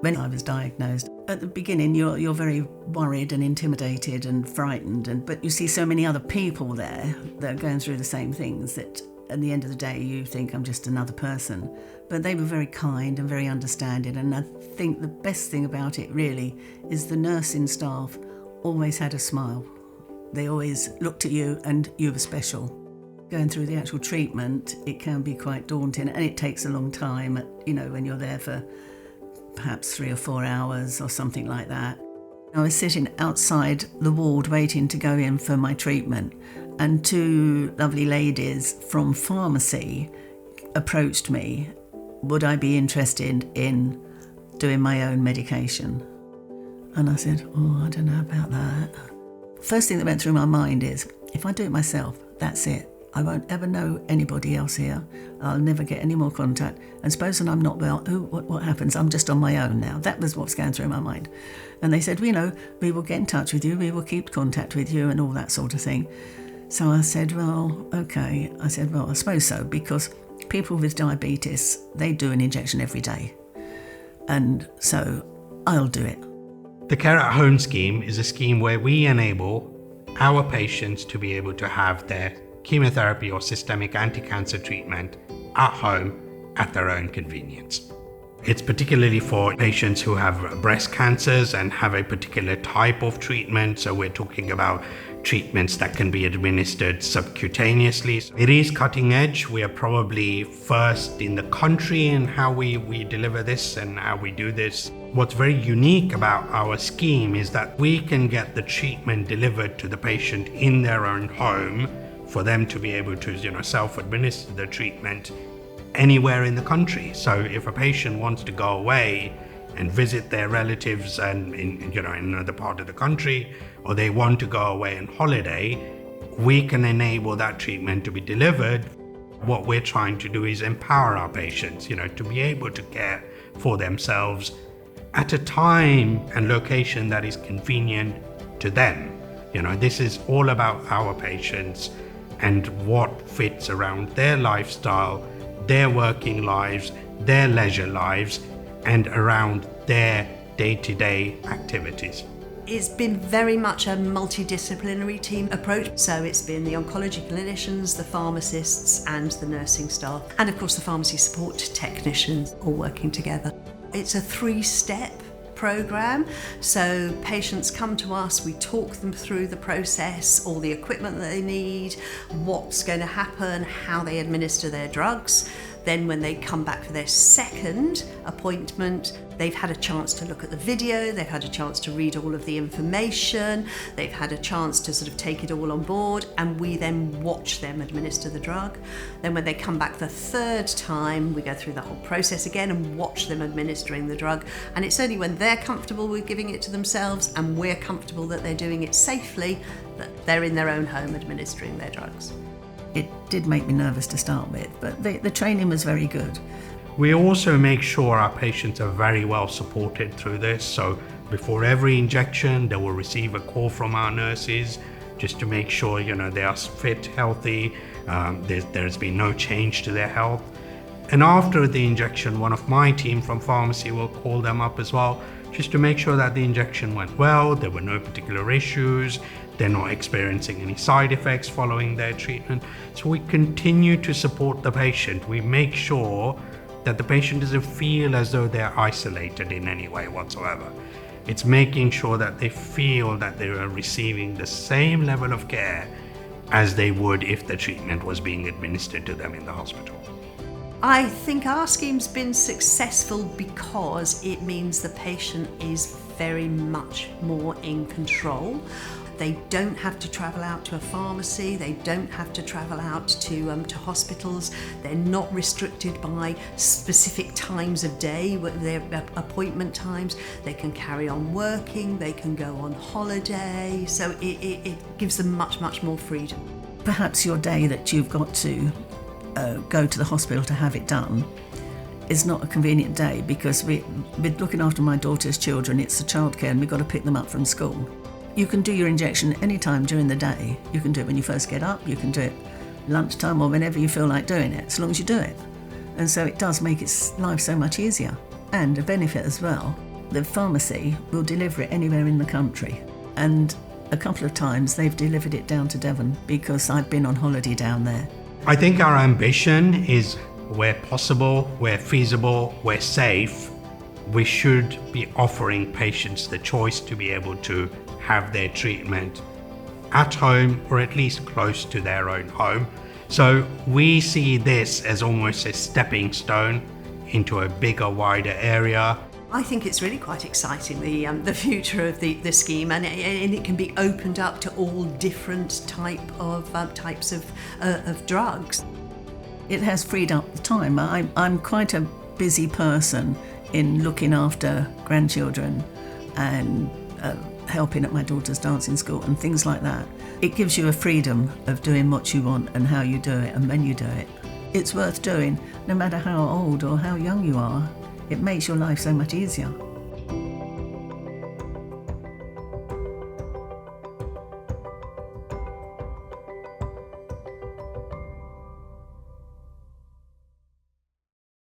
When I was diagnosed, at the beginning you're very worried and intimidated and frightened, but you see so many other people there that are going through the same things that at the end of the day you think I'm just another person. But they were very kind and very understanding, and I think the best thing about it really is the nursing staff always had a smile. They always looked at you and you were special. Going through the actual treatment, it can be quite daunting, and it takes a long time, when you're there for perhaps 3 or 4 hours or something like that. I was sitting outside the ward waiting to go in for my treatment, and 2 lovely ladies from pharmacy approached me. Would I be interested in doing my own medication? And I said, I don't know about that. First thing that went through my mind is, if I do it myself, that's it. I won't ever know anybody else here. I'll never get any more contact. And supposing I'm not well, what happens? I'm just on my own now. That was what's going through my mind. And they said, we will get in touch with you. We will keep contact with you and all that sort of thing. So I said, well, okay. I said, well, I suppose so, because people with diabetes, they do an injection every day. And so I'll do it. The Care at Home scheme is a scheme where we enable our patients to be able to have their chemotherapy or systemic anti-cancer treatment at home at their own convenience. It's particularly for patients who have breast cancers and have a particular type of treatment. So we're talking about treatments that can be administered subcutaneously. It is cutting edge. We are probably first in the country in how we deliver this and how we do this. What's very unique about our scheme is that we can get the treatment delivered to the patient in their own home for them to be able to, self-administer the treatment anywhere in the country. So if a patient wants to go away and visit their relatives and in another part of the country, or they want to go away on holiday, we can enable that treatment to be delivered. What we're trying to do is empower our patients, to be able to care for themselves at a time and location that is convenient to them. This is all about our patients and what fits around their lifestyle, their working lives, their leisure lives, and around their day-to-day activities. It's been very much a multidisciplinary team approach. So it's been the oncology clinicians, the pharmacists, and the nursing staff, and of course the pharmacy support technicians all working together. It's a 3-step program. So patients come to us, we talk them through the process, all the equipment that they need, what's going to happen, how they administer their drugs. Then when they come back for their second appointment, they've had a chance to look at the video, they've had a chance to read all of the information, they've had a chance to sort of take it all on board, and we then watch them administer the drug. Then when they come back the third time, we go through the whole process again and watch them administering the drug. And it's only when they're comfortable with giving it to themselves and we're comfortable that they're doing it safely that they're in their own home administering their drugs. It did make me nervous to start with, but the training was very good. We also make sure our patients are very well supported through this. So before every injection, they will receive a call from our nurses just to make sure, they are fit, healthy, there's been no change to their health. And after the injection, one of my team from pharmacy will call them up as well, just to make sure that the injection went well, there were no particular issues, they're not experiencing any side effects following their treatment. So we continue to support the patient. We make sure that the patient doesn't feel as though they're isolated in any way whatsoever. It's making sure that they feel that they are receiving the same level of care as they would if the treatment was being administered to them in the hospital. I think our scheme's been successful because it means the patient is very much more in control. They don't have to travel out to a pharmacy, they don't have to travel out to hospitals, they're not restricted by specific times of day, their appointment times. They can carry on working, they can go on holiday, so it gives them much, much more freedom. Perhaps your day that you've got to go to the hospital to have it done is not a convenient day, because we're looking after my daughter's children, it's the childcare and we've got to pick them up from school. You can do your injection any time during the day. You can do it when you first get up, you can do it lunchtime or whenever you feel like doing it, as long as you do it. And so it does make its life so much easier. And a benefit as well, the pharmacy will deliver it anywhere in the country. And a couple of times they've delivered it down to Devon because I've been on holiday down there. I think our ambition is where possible, where feasible, where safe, we should be offering patients the choice to be able to have their treatment at home or at least close to their own home. So we see this as almost a stepping stone into a bigger, wider area. I think it's really quite exciting, the future of the scheme, and it can be opened up to all different types of drugs. It has freed up the time. I'm quite a busy person in looking after grandchildren and helping at my daughter's dancing school and things like that. It gives you a freedom of doing what you want and how you do it and when you do it. It's worth doing, no matter how old or how young you are. It makes your life so much easier.